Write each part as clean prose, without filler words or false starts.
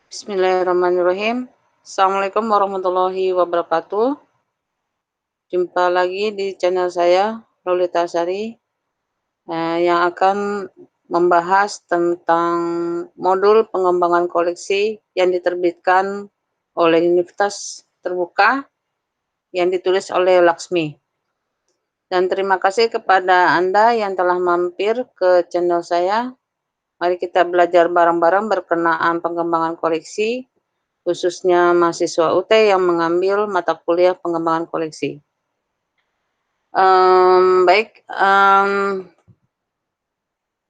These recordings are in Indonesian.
Bismillahirrahmanirrahim. Assalamualaikum warahmatullahi wabarakatuh. Jumpa lagi di channel saya, Lolita Sari, yang akan membahas tentang modul pengembangan koleksi yang diterbitkan oleh Universitas Terbuka yang ditulis oleh Laksmi. Dan terima kasih kepada Anda yang telah mampir ke channel saya. Mari kita belajar bareng-bareng berkenaan pengembangan koleksi, khususnya mahasiswa UT yang mengambil mata kuliah pengembangan koleksi. Baik,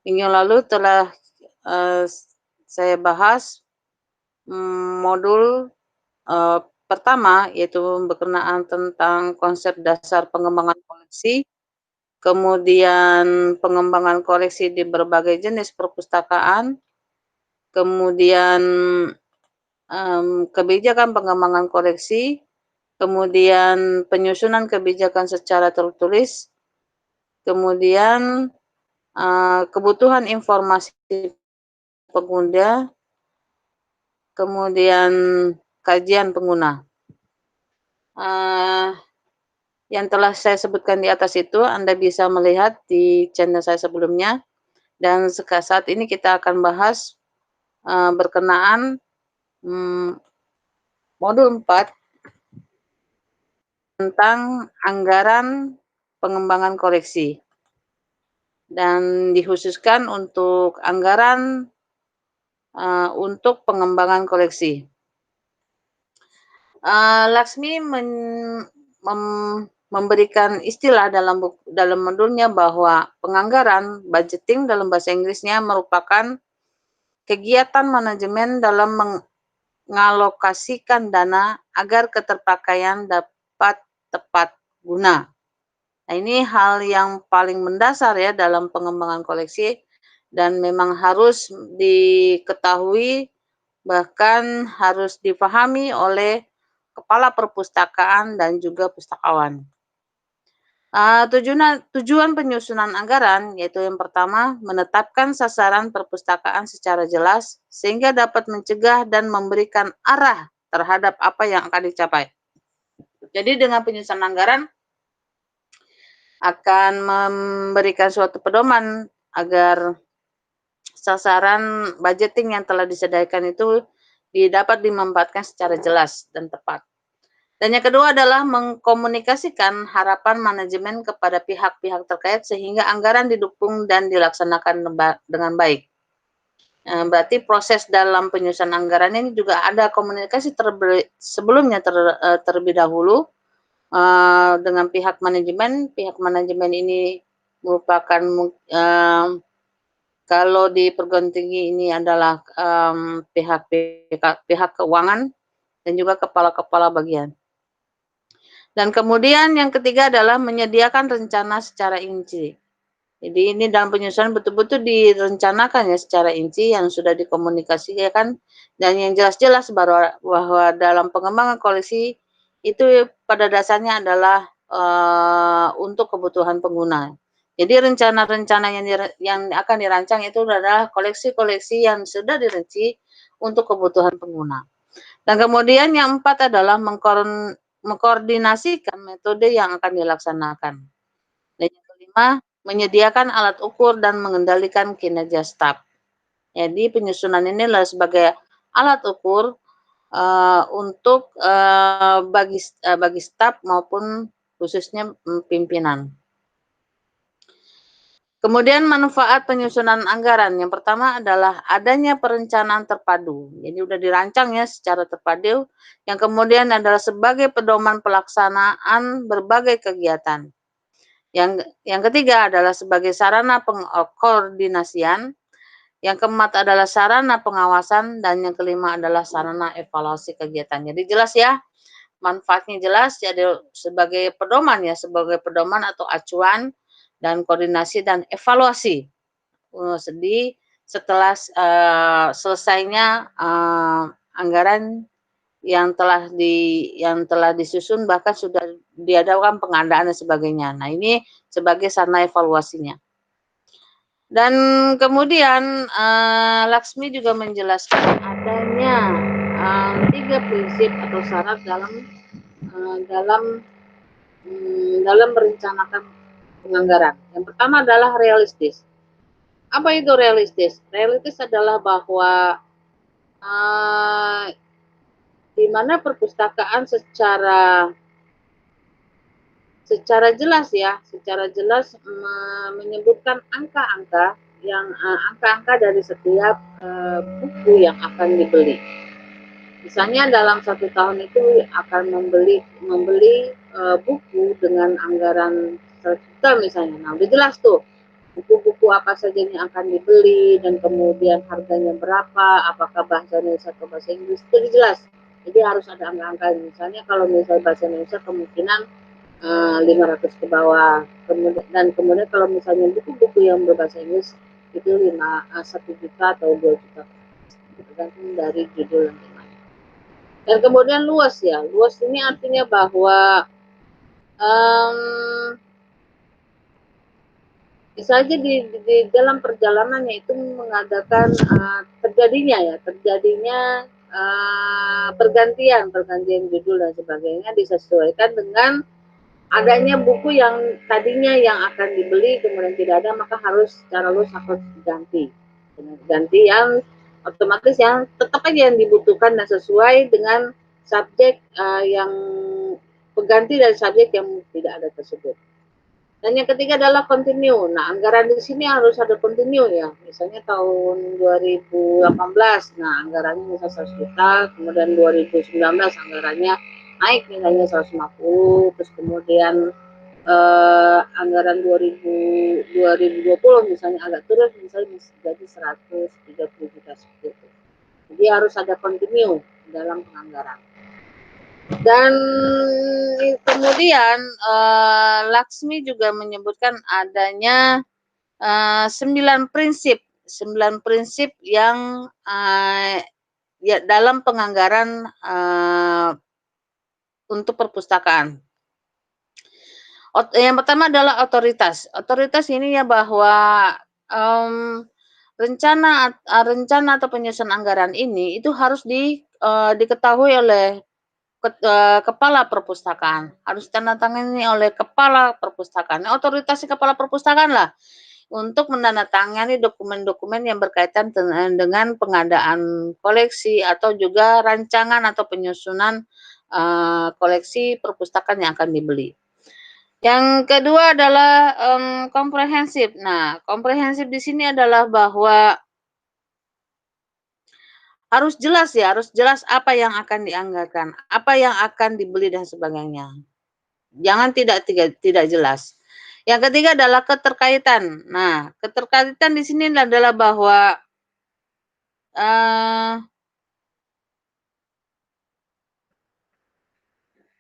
minggu lalu telah saya bahas modul pertama, yaitu berkenaan tentang konsep dasar pengembangan koleksi, kemudian pengembangan koleksi di berbagai jenis perpustakaan, kemudian kebijakan pengembangan koleksi, kemudian penyusunan kebijakan secara tertulis, kemudian kebutuhan informasi pengguna, kemudian kajian pengguna. Yang telah saya sebutkan di atas itu Anda bisa melihat di channel saya sebelumnya, dan saat ini kita akan bahas berkenaan modul 4 tentang anggaran pengembangan koleksi, dan dikhususkan untuk anggaran untuk pengembangan koleksi. Laksmi memberikan istilah dalam modulnya bahwa penganggaran budgeting dalam bahasa Inggrisnya merupakan kegiatan manajemen dalam mengalokasikan dana agar keterpakaian dapat tepat guna. Nah, ini hal yang paling mendasar ya dalam pengembangan koleksi, dan memang harus diketahui, bahkan harus dipahami oleh kepala perpustakaan dan juga pustakawan. Tujuan penyusunan anggaran yaitu yang pertama, menetapkan sasaran perpustakaan secara jelas sehingga dapat mencegah dan memberikan arah terhadap apa yang akan dicapai. Jadi dengan penyusunan anggaran akan memberikan suatu pedoman agar sasaran budgeting yang telah disediakan itu dapat dimanfaatkan secara jelas dan tepat. Dan yang kedua adalah mengkomunikasikan harapan manajemen kepada pihak-pihak terkait sehingga anggaran didukung dan dilaksanakan dengan baik. Berarti proses dalam penyusunan anggaran ini juga ada komunikasi sebelumnya terlebih dahulu dengan pihak manajemen. Pihak manajemen ini merupakan kalau di perguruan tinggi ini adalah pihak keuangan dan juga kepala-kepala bagian. Dan kemudian yang ketiga adalah menyediakan rencana secara inci. Jadi ini dalam penyusunan betul-betul direncanakan ya secara inci yang sudah dikomunikasikan, dan yang jelas-jelas bahwa dalam pengembangan koleksi itu pada dasarnya adalah untuk kebutuhan pengguna. Jadi rencana-rencana yang akan dirancang itu adalah koleksi-koleksi yang sudah dirinci untuk kebutuhan pengguna. Dan kemudian yang 4 adalah mengkoordinasikan metode yang akan dilaksanakan. Dan yang kelima, menyediakan alat ukur dan mengendalikan kinerja staf. Jadi penyusunan ini adalah sebagai alat ukur untuk bagi staf maupun khususnya pimpinan. Kemudian manfaat penyusunan anggaran. Yang pertama adalah adanya perencanaan terpadu. Jadi udah dirancang ya secara terpadu. Yang kemudian adalah sebagai pedoman pelaksanaan berbagai kegiatan. Yang ketiga adalah sebagai sarana pengkoordinasian. Yang keempat adalah sarana pengawasan, dan yang kelima adalah sarana evaluasi kegiatan. Jadi jelas ya, manfaatnya jelas, jadi sebagai pedoman atau acuan dan koordinasi dan evaluasi setelah selesainya anggaran yang telah disusun, bahkan sudah diadakan pengadaan dan sebagainya. Nah, ini sebagai sarana evaluasinya. Dan kemudian Laksmi juga menjelaskan adanya 3 prinsip atau syarat dalam merencanakan penganggaran. Yang pertama adalah realistis. Apa itu realistis? Realistis adalah bahwa di mana perpustakaan secara jelas menyebutkan angka-angka dari setiap buku yang akan dibeli. Misalnya dalam 1 tahun itu akan membeli buku dengan anggaran 1 juta misalnya. Nah, udah jelas tuh buku-buku apa saja yang akan dibeli dan kemudian harganya berapa, apakah bahasa Indonesia atau bahasa Inggris, itu jelas. Jadi harus ada angka-angka. Misalnya kalau misalnya bahasa Indonesia kemungkinan 500 ke bawah. Kemudian kalau misalnya buku-buku yang berbahasa Inggris itu 1 juta atau 2 juta, tergantung dari judul yang dimana. Dan kemudian luas ya, luas ini artinya bahwa bisa aja di dalam perjalanannya itu mengadakan terjadinya pergantian judul dan sebagainya, disesuaikan dengan adanya buku yang tadinya yang akan dibeli kemudian tidak ada, maka secara luas harus diganti yang otomatis yang tetap aja yang dibutuhkan dan sesuai dengan subjek yang pengganti dari subjek yang tidak ada tersebut. Dan yang ketiga adalah continue. Nah, anggaran di sini harus ada continue ya. Misalnya tahun 2018, nah anggarannya misalnya 100 juta, kemudian 2019 anggarannya naik misalnya 150, terus kemudian anggaran 2020 misalnya agak turun, misalnya jadi 130 juta seperti itu. Jadi harus ada continue dalam penganggaran. Dan kemudian Laksmi juga menyebutkan adanya 9 prinsip yang ya dalam penganggaran untuk perpustakaan. Yang pertama adalah otoritas. Otoritas ini ya bahwa rencana atau penyusunan anggaran ini itu harus diketahui oleh kepala perpustakaan, harus ditandatangani oleh kepala perpustakaan. Nah, otoritas kepala perpustakaan lah untuk menandatangani dokumen-dokumen yang berkaitan dengan pengadaan koleksi atau juga rancangan atau penyusunan koleksi perpustakaan yang akan dibeli. Yang kedua adalah komprehensif. Nah, komprehensif di sini adalah bahwa harus jelas apa yang akan dianggarkan, apa yang akan dibeli dan sebagainya. Jangan tidak jelas. Yang ketiga adalah keterkaitan. Nah, keterkaitan di sini adalah bahwa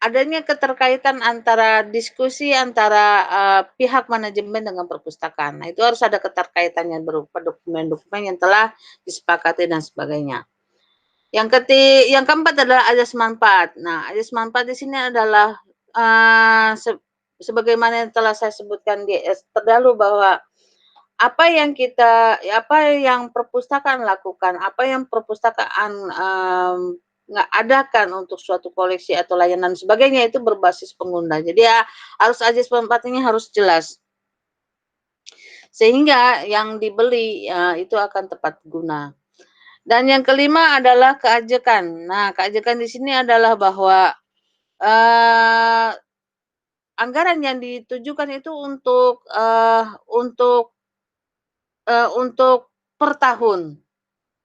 adanya keterkaitan antara diskusi antara pihak manajemen dengan perpustakaan. Nah, itu harus ada keterkaitannya berupa dokumen-dokumen yang telah disepakati dan sebagainya. Yang keempat adalah azas manfaat. Nah, azas manfaat di sini adalah sebagaimana yang telah saya sebutkan di terdahulu bahwa apa yang perpustakaan lakukan, apa yang perpustakaan adakan untuk suatu koleksi atau layanan sebagainya itu berbasis pengguna. Jadi ya harus azas manfaatnya harus jelas. Sehingga yang dibeli itu akan tepat guna. Dan yang kelima adalah keajekan. Nah, keajekan di sini adalah bahwa anggaran yang ditujukan itu untuk per tahun,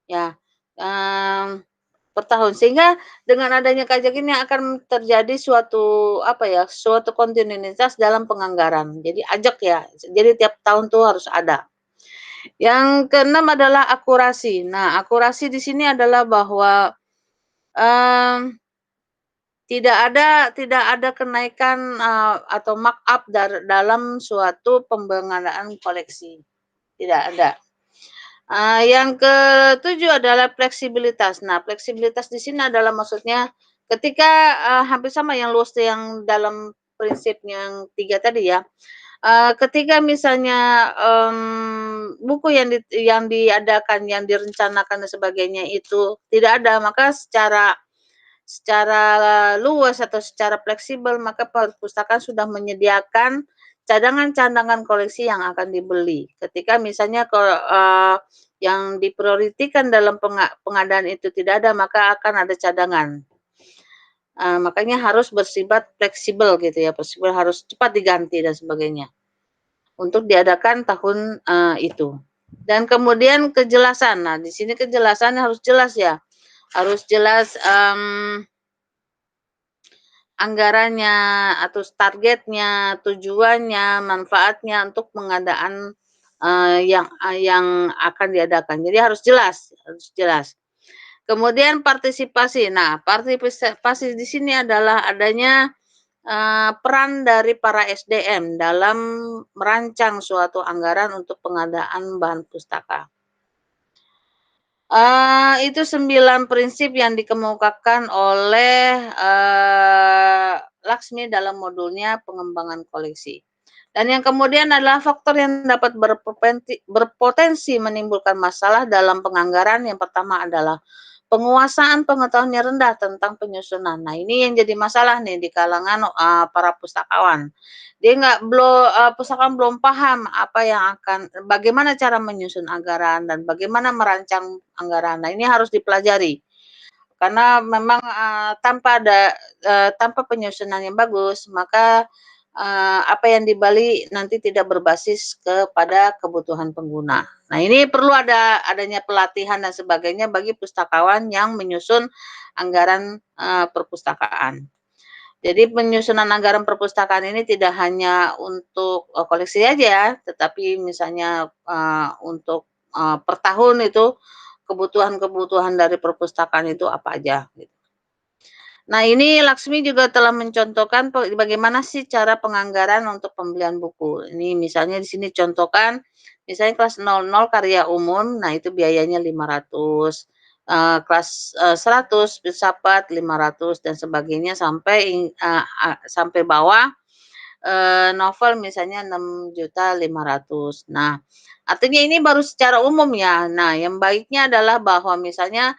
ya, per tahun. Sehingga dengan adanya keajekan ini akan terjadi suatu kontinuitas dalam penganggaran. Jadi ajak ya, jadi tiap tahun tuh harus ada. Yang keenam adalah akurasi. Nah, akurasi di sini adalah bahwa tidak ada kenaikan atau markup dalam suatu pengadaan koleksi, tidak ada. Yang ketujuh adalah fleksibilitas. Nah, fleksibilitas di sini adalah maksudnya ketika hampir sama yang luas yang dalam prinsip yang 3 tadi ya, Ketika misalnya, buku yang diadakan, yang direncanakan dan sebagainya itu tidak ada, maka secara secara luas atau secara fleksibel, maka perpustakaan sudah menyediakan cadangan-cadangan koleksi yang akan dibeli. Ketika misalnya yang diprioritikan dalam pengadaan itu tidak ada, maka akan ada cadangan. Makanya harus bersifat fleksibel gitu ya, fleksibel harus cepat diganti dan sebagainya, untuk diadakan tahun, itu. Dan kemudian kejelasan, nah di sini kejelasannya harus jelas ya, harus jelas, anggarannya atau targetnya, tujuannya, manfaatnya untuk pengadaan, yang akan diadakan. Jadi harus jelas, harus jelas. Kemudian partisipasi. Nah, partisipasi di sini adalah adanya, peran dari para SDM dalam merancang suatu anggaran untuk pengadaan bahan pustaka. Itu 9 prinsip yang dikemukakan oleh, Laksmi dalam modulnya pengembangan koleksi. Dan yang kemudian adalah faktor yang dapat berpotensi menimbulkan masalah dalam penganggaran. Yang pertama adalah penguasaan pengetahuannya rendah tentang penyusunan. Nah, ini yang jadi masalah nih di kalangan, para pustakawan. Dia pustakawan belum paham apa yang bagaimana cara menyusun anggaran dan bagaimana merancang anggaran. Nah, ini harus dipelajari. Karena memang, tanpa penyusunan yang bagus, maka, apa yang dibeli nanti tidak berbasis kepada kebutuhan pengguna. Nah, ini perlu adanya pelatihan dan sebagainya bagi pustakawan yang menyusun anggaran, perpustakaan. Jadi penyusunan anggaran perpustakaan ini tidak hanya untuk, koleksi aja, tetapi misalnya, untuk, per tahun itu kebutuhan-kebutuhan dari perpustakaan itu apa aja, gitu. Nah, ini Laksmi juga telah mencontohkan bagaimana sih cara penganggaran untuk pembelian buku. Ini misalnya di sini contohkan, misalnya kelas 00 karya umum, nah itu biayanya 500, kelas, 100 filsafat 500 dan sebagainya sampai bawah, novel misalnya 6.500.000. Nah, artinya ini baru secara umum ya. Nah, yang baiknya adalah bahwa misalnya,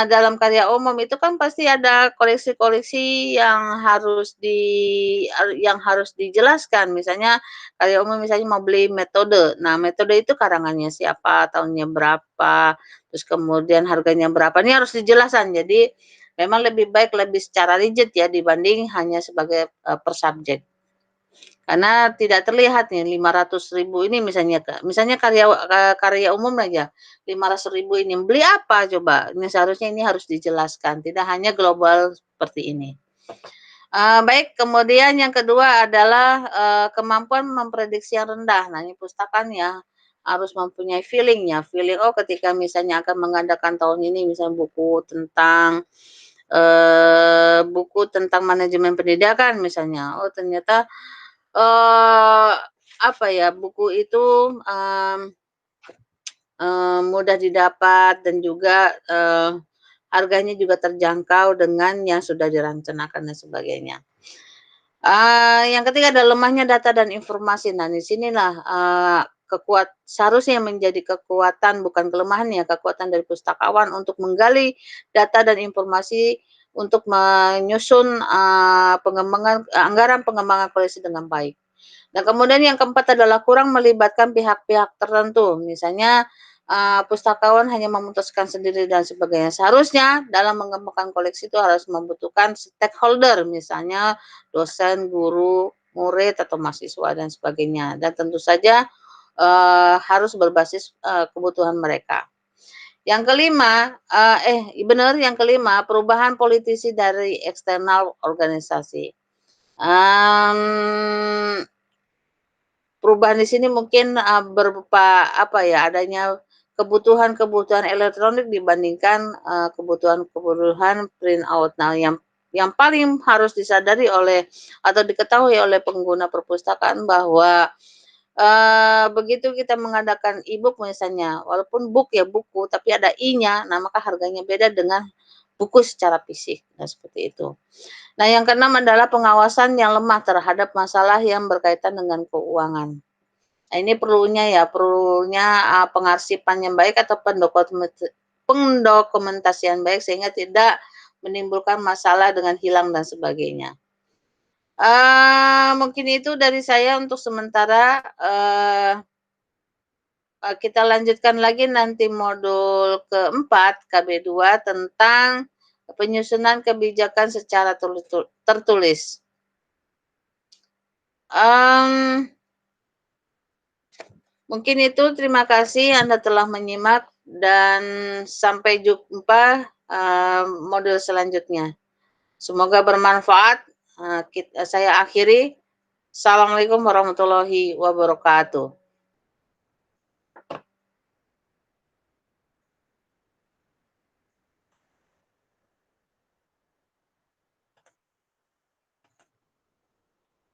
dalam karya umum itu kan pasti ada koleksi-koleksi yang harus dijelaskan. Misalnya karya umum misalnya mau beli metode. Nah, metode itu karangannya siapa, tahunnya berapa, terus kemudian harganya berapa, ini harus dijelaskan. Jadi memang lebih baik lebih secara rigid ya dibanding hanya sebagai, per subjek. Karena tidak terlihat nih 500.000 ini misalnya karya umum aja, 500.000 ini, beli apa coba? Ini seharusnya ini harus dijelaskan, tidak hanya global seperti ini. Baik, kemudian yang kedua adalah, kemampuan memprediksi yang rendah. Nah, ini pustakaan ya, harus mempunyai feeling ya, oh ketika misalnya akan mengadakan tahun ini misalnya buku tentang manajemen pendidikan misalnya, oh ternyata apa ya, buku itu, mudah didapat dan juga, harganya juga terjangkau dengan yang sudah direncanakan dan sebagainya. Yang ketiga adalah lemahnya data dan informasi. Nah, di sinilah, seharusnya menjadi kekuatan bukan kelemahan ya, kekuatan dari pustakawan untuk menggali data dan informasi untuk menyusun, anggaran pengembangan koleksi dengan baik. Dan kemudian yang keempat adalah kurang melibatkan pihak-pihak tertentu, misalnya, pustakawan hanya memutuskan sendiri dan sebagainya. Seharusnya dalam mengembangkan koleksi itu harus membutuhkan stakeholder, misalnya dosen, guru, murid, atau mahasiswa dan sebagainya. Dan tentu saja, harus berbasis, kebutuhan mereka. Yang kelima, yang kelima, perubahan politisi dari eksternal organisasi. Perubahan di sini mungkin, berupa apa ya, adanya kebutuhan-kebutuhan elektronik dibandingkan, kebutuhan-kebutuhan print out. Nah, yang paling harus disadari atau diketahui oleh pengguna perpustakaan bahwa, begitu kita mengadakan e-book misalnya, walaupun book ya buku, tapi ada i-nya, nah maka harganya beda dengan buku secara fisik, nah seperti itu. Nah, yang keenam adalah pengawasan yang lemah terhadap masalah yang berkaitan dengan keuangan. Nah, ini perlunya pengarsipan yang baik atau pendokumentasian baik sehingga tidak menimbulkan masalah dengan hilang dan sebagainya. Mungkin itu dari saya untuk sementara. Kita lanjutkan lagi nanti modul keempat KB2 tentang penyusunan kebijakan secara tertulis. Mungkin itu, terima kasih Anda telah menyimak dan sampai jumpa modul selanjutnya. Semoga bermanfaat. Saya akhiri. Assalamualaikum warahmatullahi wabarakatuh.